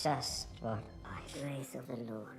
just what I grace of the Lord.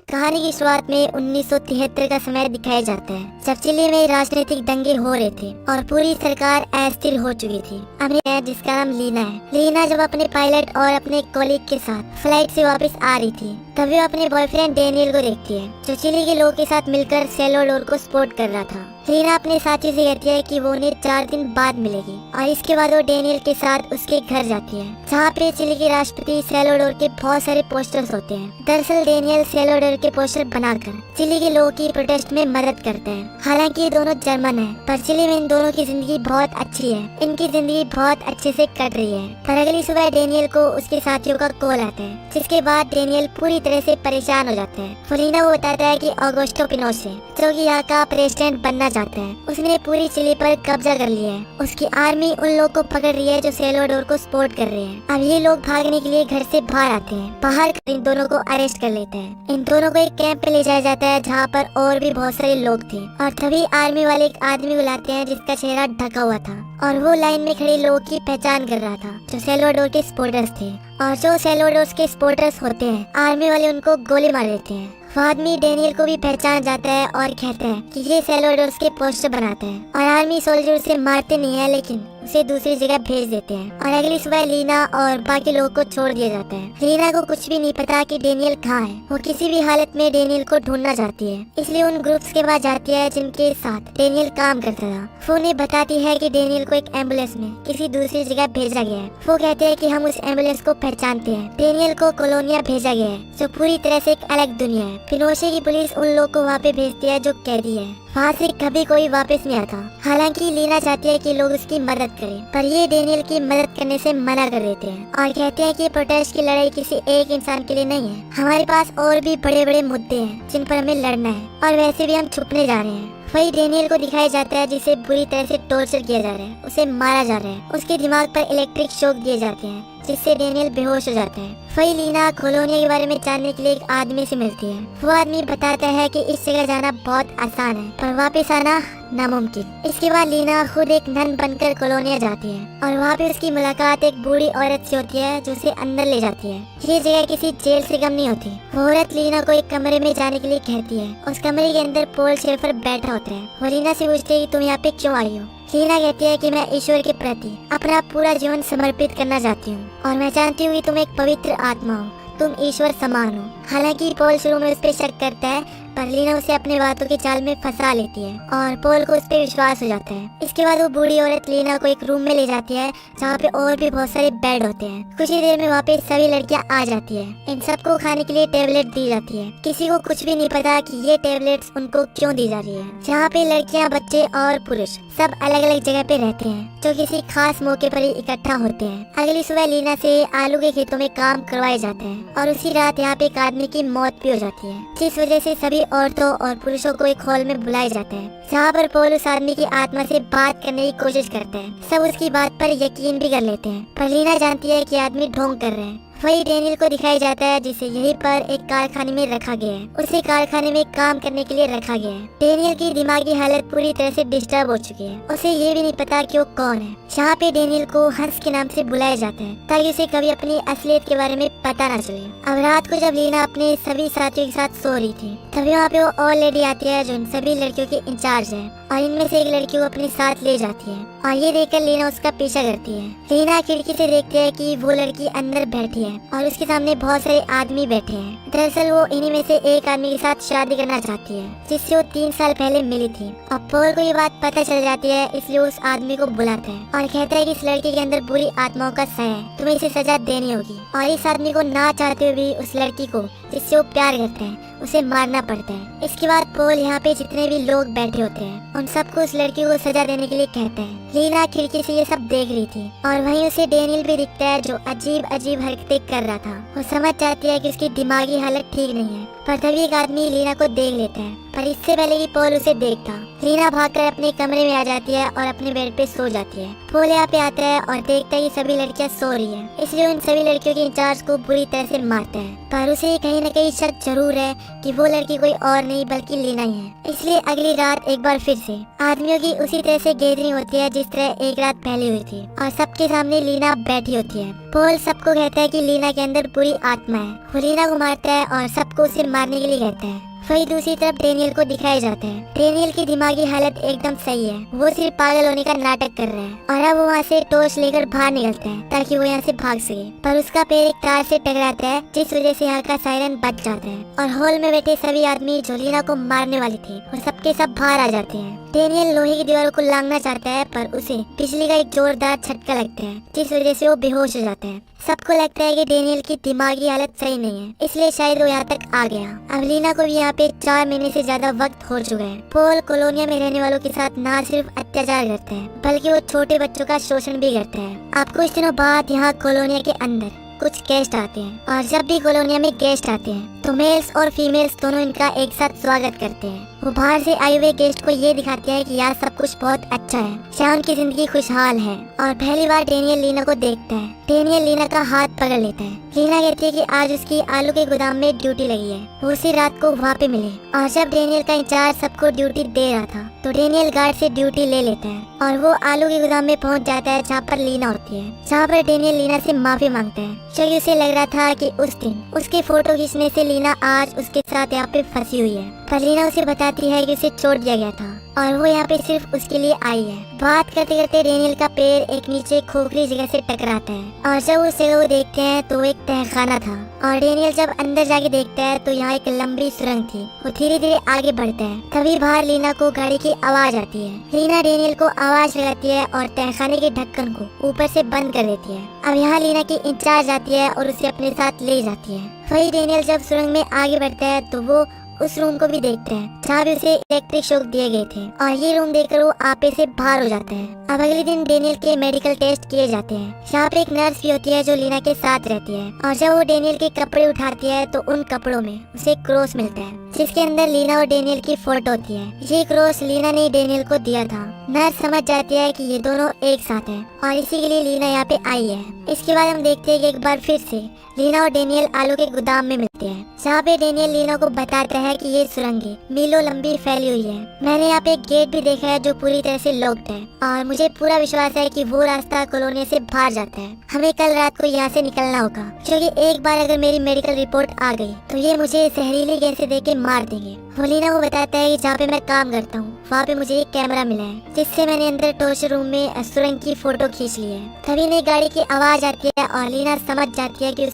कहानी की शुरुआत में 1973 का समय दिखाया जाता है, जब चिली में राजनीतिक दंगे हो रहे थे और पूरी सरकार अस्थिर हो चुकी थी। अमेरिका जिसका नाम लीना है। लीना जब अपने पायलट और अपने कॉलीग के साथ फ्लाइट से वापस आ रही थी, तभी वो अपने बॉयफ्रेंड डेनियल को देखती है, जो चिली के लोगों के साथ मिलकर सेल्वाडोर को सपोर्ट कर रहा था। लीना अपने साथी से कहती है कि वो उन्हें 4 दिन बाद मिलेगी और इसके बाद वो डेनियल के साथ उसके घर जाती है, जहाँ पे चिली के राष्ट्रपति सेल्वाडोर के बहुत सारे पोस्टर्स होते हैं। दरअसल डेनियल सेल्वाडोर के पोस्टर बनाकर चिली के लोगों की प्रोटेस्ट में मदद करते हैं। हालांकि ये दोनों जर्मन हैं, पर चिली में इन दोनों की जिंदगी बहुत अच्छी है। इनकी जिंदगी बहुत अच्छे से कट रही है। पर अगली सुबह डेनियल को उसके साथियों का कॉल आता है, जिसके बाद डेनियल पूरी तरह से परेशान हो जाते हैं। फलीना वो बताता है कि ऑगस्टो पिनोशे, जो कि यहाँ का प्रेसिडेंट बनना चाहते हैं, उसने पूरी चिली पर कब्जा कर लिया है। उसकी आर्मी उन लोगों को पकड़ रही है जो सेल्वाडोर को सपोर्ट कर रहे हैं। अब ये लोग भागने के लिए घर से बाहर आते हैं। बाहर इन दोनों को अरेस्ट कर लेते हैं। इन दोनों को एक कैंप पे ले जाया जाता है, जहाँ पर और भी बहुत सारे लोग थे। और तभी आर्मी वाले एक आदमी बुलाते हैं जिसका चेहरा ढका हुआ था, और वो लाइन में खड़े लोगों की पहचान कर रहा था, जो सेल्वाडोर के सपोर्टर्स थे। और जो सेल्वाडोर के सपोर्टर्स होते हैं, आर्मी वाले उनको गोली मार देते हैं। वो आदमी डेनियल को भी पहचान जाता है और कहता है कि ये सेल्वाडोर के पोस्टर बनाता है। और आर्मी सोल्जर उसे मारते नहीं है, लेकिन उसे दूसरी जगह भेज देते हैं। और अगली सुबह लीना और बाकी लोगों को छोड़ दिया जाता है। लीना को कुछ भी नहीं पता कि डेनियल कहाँ है। वो किसी भी हालत में डेनियल को ढूंढना चाहती है, इसलिए उन ग्रुप्स के पास जाती है जिनके साथ डेनियल काम करता था। वो उन्हें बताती है कि डेनियल को एक एम्बुलेंस में किसी दूसरी जगह भेजा गया है। वो कहते हैं कि हम उस एम्बुलेंस को पहचानते हैं। डेनियल को कोलोनिया भेजा गया है, जो पूरी तरह से एक अलग दुनिया है। पिनोशे की पुलिस उन लोगों को वहाँ पे भेजती है जो कैदी है। वहाँ से कभी कोई वापस नहीं आता। हालांकि लीना चाहती है कि लोग उसकी मदद करें, पर ये डेनियल की मदद करने से मना कर देते हैं और कहते हैं कि प्रोटेस्ट की लड़ाई किसी एक इंसान के लिए नहीं है। हमारे पास और भी बड़े बड़े मुद्दे हैं जिन पर हमें लड़ना है, और वैसे भी हम छुपने जा रहे हैं। वही डेनियल को दिखाया जाता है जिसे बुरी तरह से टॉर्चर किया जा रहा है, उसे मारा जा रहा है। उसके दिमाग पर इलेक्ट्रिक शॉक दिए जाते हैं, जिससे डेनियल बेहोश हो जाता है। वही लीना कोलोनिया के बारे में जानने के लिए एक आदमी से मिलती है। वो आदमी बताता है कि इस जगह जाना बहुत आसान है, पर वापस आना नामुमकिन। इसके बाद लीना खुद एक नन बनकर कोलोनिया जाती है, और वहाँ पे उसकी मुलाकात एक बूढ़ी औरत से होती है, जो उसे अंदर ले जाती है। ये जगह किसी जेल से कम नहीं होती। वो औरत लीना को एक कमरे में जाने के लिए कहती है। उस कमरे के अंदर पॉल शेफर बैठा होता है। वो लीना से पूछती है कि तुम यहाँ पे क्यों आई हो। लीना कहती है कि मैं ईश्वर के प्रति अपना पूरा जीवन समर्पित करना चाहती हूँ, और मैं जानती हूँ कि तुम एक पवित्र आत्मा हो, तुम ईश्वर समान हो। हालांकि पॉल शुरू में उस पर शक करता है, पर लीना उसे अपने बातों के जाल में फंसा लेती है और पॉल को उस पर विश्वास हो जाता है। इसके बाद वो बूढ़ी औरत लीना को एक रूम में ले जाती है, जहाँ पे और भी बहुत सारे बेड होते हैं। कुछ ही देर में वहाँ पे सभी लड़कियाँ आ जाती है। इन सबको खाने के लिए टेबलेट दी जाती है। किसी को कुछ भी नहीं पता कि ये टेबलेट्स उनको क्यों दी जा रही है। यहाँ पे लड़कियाँ, बच्चे और पुरुष सब अलग अलग जगह पे रहते हैं, जो किसी खास मौके पर ही इकट्ठा होते हैं। अगली सुबह लीना से आलू के खेतों में काम करवाए जाते हैं, और उसी रात यहाँ पे एक आदमी की मौत भी हो जाती है, जिस वजह से सभी औरतों और पुरुषों को एक हॉल में बुलाया जाता है, जहाँ पर पॉल उस आदमी की आत्मा से बात करने की कोशिश करते हैं। सब उसकी बात पर यकीन भी कर लेते हैं, पर लीना जानती है कि आदमी ढोंग कर रहे हैं। वही डेनियल को दिखाया जाता है, जिसे यहीं पर एक कारखाने में रखा गया है। उसे कारखाने में काम करने के लिए रखा गया है। डेनियल की दिमागी हालत पूरी तरह से डिस्टर्ब हो चुकी है। उसे ये भी नहीं पता कि वो कौन है। यहाँ पे डेनियल को हंस के नाम से बुलाया जाता है, ताकि उसे कभी अपनी असलियत के बारे में पता ना चले। अब रात को जब लीना अपने सभी साथियों के साथ सो रही थी, तभी वहाँ पे वो और लेडी आती है, जो इन सभी लड़कियों की इंचार्ज है, और इनमें से एक लड़की को अपने साथ ले जाती है। और ये देखकर लीना उसका पीछा करती है। लीना खिड़की से देखती है कि वो लड़की अंदर बैठी है, और उसके सामने बहुत सारे आदमी बैठे हैं। दरअसल वो इन्हीं में से एक आदमी के साथ शादी करना चाहती है, जिससे वो 3 साल पहले मिली थी। अब पॉल को ये बात पता चल जाती है, इसलिए उस आदमी को बुलाता है और कहता है कि इस लड़की के अंदर बुरी आत्माओं का सह है, तुम्हें इसे सजा देनी होगी। और इस आदमी को ना चाहते हुए भी उस लड़की को, जिससे वो प्यार करते हैं, उसे मारना पड़ता है। इसके बाद पॉल यहाँ पे जितने भी लोग बैठे होते हैं, उन सबको उस लड़की को सजा देने के लिए कहता है। लीना खिड़की से ये सब देख रही थी, और वहीं उसे डेनियल भी दिखता है, जो अजीब अजीब हरकतें कर रहा था। वो समझ जाती है कि उसकी दिमागी हालत ठीक नहीं है, पर तभी एक आदमी लीना को देख लेता है, पर इससे पहले कि पॉल उसे देखता, लीना भागकर अपने कमरे में आ जाती है और अपने बेड पे सो जाती है। पॉल यहाँ पे आता है और देखता है कि सभी लड़कियां सो रही है, इसलिए उन सभी लड़कियों के इंचार्ज को बुरी तरह से मारता है। पर उसे कहीं न कहीं शक जरूर है कि वो लड़की कोई और नहीं बल्कि लीना ही है। इसलिए अगली रात एक बार फिर से आदमियों की उसी तरह से गैदरिंग होती है जिस तरह एक रात पहले हुई थी, और सबके सामने लीना बैठी होती है। पॉल सबको कहता है कि लीना के अंदर बुरी आत्मा है। वो लीना को मारता है और सबको उसे मारने के लिए कहता है। वही दूसरी तरफ डेनियल को दिखाया जाता है। डेनियल की दिमागी हालत एकदम सही है, वो सिर्फ पागल होने का नाटक कर रहा है और अब वो वहाँ से टॉर्च लेकर बाहर निकलता है ताकि वो यहाँ से भाग सके। पर उसका पैर एक तार से टकराता है जिस वजह से यहाँ का सायरन बच जाता है और हॉल में बैठे सभी आदमी जो लीना को मारने वाले थे वो सबके सब बाहर आ जाते हैं। डेनियल लोहे की दीवारों को लांघना चाहता है पर उसे बिजली का एक जोरदार झटका लगता है जिस वजह से वो बेहोश हो जाता है। सबको लगता है कि डेनियल की दिमागी हालत सही नहीं है, इसलिए शायद वो यहाँ तक आ गया। अब लीना को भी यहाँ पे 4 महीने से ज्यादा वक्त हो चुका है। पॉल कॉलोनिया में रहने वालों के साथ न सिर्फ अत्याचार करता है बल्कि वो छोटे बच्चों का शोषण भी करता है। अब कुछ दिनों बाद यहाँ कॉलोनिया के अंदर कुछ गेस्ट आते हैं और जब भी कॉलोनिया में गेस्ट आते हैं तो मेल्स और फीमेल्स दोनों इनका एक साथ स्वागत करते हैं। वो बाहर से आए हुए गेस्ट को ये दिखाते हैं कि यहाँ सब कुछ बहुत अच्छा है, शाम की जिंदगी खुशहाल है। और पहली बार डेनियल लीना को देखता है। डेनियल लीना का हाथ पकड़ लेता है। लीना कहती है कि आज उसकी आलू के गोदाम में ड्यूटी लगी है, वो उसी रात को वहाँ पे मिले। और जब डेनियल का इंचार्ज सबको ड्यूटी दे रहा था तो डेनियल गार्ड से ड्यूटी ले लेता है और वो आलू के गोदाम में पहुँच जाता है जहाँ पर लीना होती है, जहाँ पर डेनियल लीना से माफी मांगता है क्योंकि उसे लग रहा था कि उस दिन उसके फोटो खींचने से लीना आज उसके साथ यहाँ पे फंसी हुई है। पर लीना उसे बताती है कि उसे छोड़ दिया गया था और वो यहाँ पे सिर्फ उसके लिए आई है। बात करते करते डेनियल का पैर एक नीचे खोखली जगह से टकराता है और जब उस जगह को देखते हैं तो वो एक तहखाना था और डेनियल जब अंदर जाके देखता है तो यहाँ एक लंबी सुरंग थी। वो धीरे धीरे आगे बढ़ता है, तभी बाहर लीना को गाड़ी की आवाज आती है। लीना डेनियल को आवाज लगाती है और तहखाने के ढक्कन को ऊपर से बंद कर देती है। अब यहाँ लीना की इंचार्ज आती है और उसे अपने साथ ले जाती है। वही डेनियल जब सुरंग में आगे बढ़ता है तो वो उस रूम को भी देखते हैं जहाँ भी उसे इलेक्ट्रिक शॉक दिए गए थे और ये रूम देखकर वो आपे से बाहर हो जाते हैं। अब अगले दिन डेनियल के मेडिकल टेस्ट किए जाते हैं। यहाँ पे एक नर्स भी होती है जो लीना के साथ रहती है और जब वो डेनियल के कपड़े उठाती है तो उन कपड़ों में उसे एक क्रॉस मिलता है जिसके अंदर लीना और डेनियल की फोटो होती है। ये क्रॉस लीना ने डेनियल को दिया था। नर्स समझ जाती है कि ये दोनों एक साथ हैं और इसी के लिए लीना यहाँ पे आई है। इसके बाद हम देखते हैं कि एक बार फिर से लीना और डेनियल आलू के गोदाम में मिलते हैं जहाँ पे डेनियल लीना को बताता है कि ये सुरंगें मीलों लंबी फैली हुई है। मैंने यहाँ पे एक गेट भी देखा है जो पूरी तरह से लॉक्ड है और मुझे पूरा विश्वास है कि वो रास्ता कॉलोनी से बाहर जाता है। हमें कल रात को यहाँ से निकलना होगा क्योंकि एक बार अगर मेरी मेडिकल रिपोर्ट आ गई तो ये मुझे जहरीली गैसें देके मार देंगे। वो लीना को बताता है कि जहाँ पे मैं काम करता हूँ वहाँ पे मुझे एक कैमरा मिला है जिससे मैंने अंदर टॉर्चर रूम में सुरंग की फोटो खींच ली है। तभी नई गाड़ी की आवाज आती है और लीना समझ जाती है कि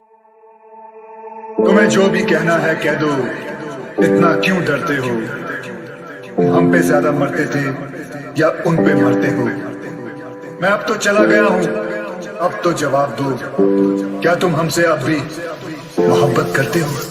तुम्हें जो भी कहना है कह दो, इतना क्यों डरते हो? हम पे ज्यादा मरते थे या उन पे मरते हो? मैं अब तो चला गया हूँ, अब तो जवाब दो, क्या तुम हमसे अब भी मोहब्बत करते हो?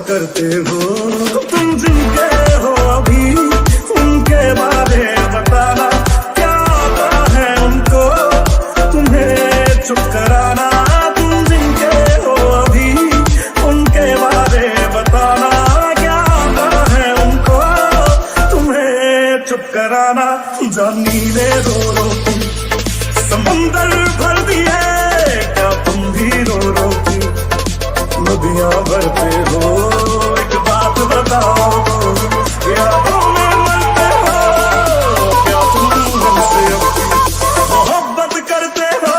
करते हो तुम जिनके हो अभी उनके बारे बताना, क्या आता है उनको तुम्हें चुप कराना। तुम जिनके हो अभी उनके बारे बताना, क्या आता है उनको तुम्हें चुप कराना। जानीले रो रो तुम समंदर भर दिए, क्या तुम भी रो रो नदियां भरते हो। एक बात बताओ, यादों में मरते हो, क्या तुम हमसे मोहब्बत करते हो?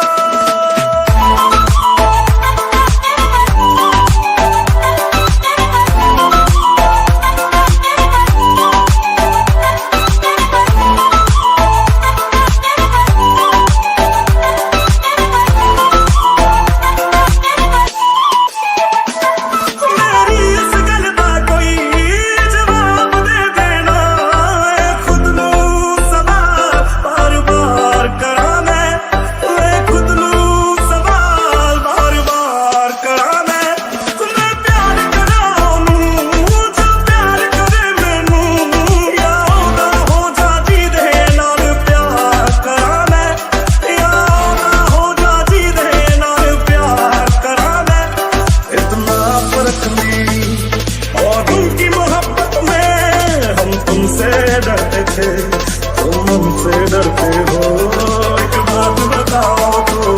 बैठे तुम मुझसे डरते हो, एक बात बताओ तो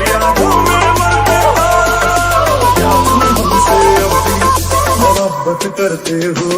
यादों में मरते हो, क्या तुम हमसे अब भी मोहब्बत करते हो?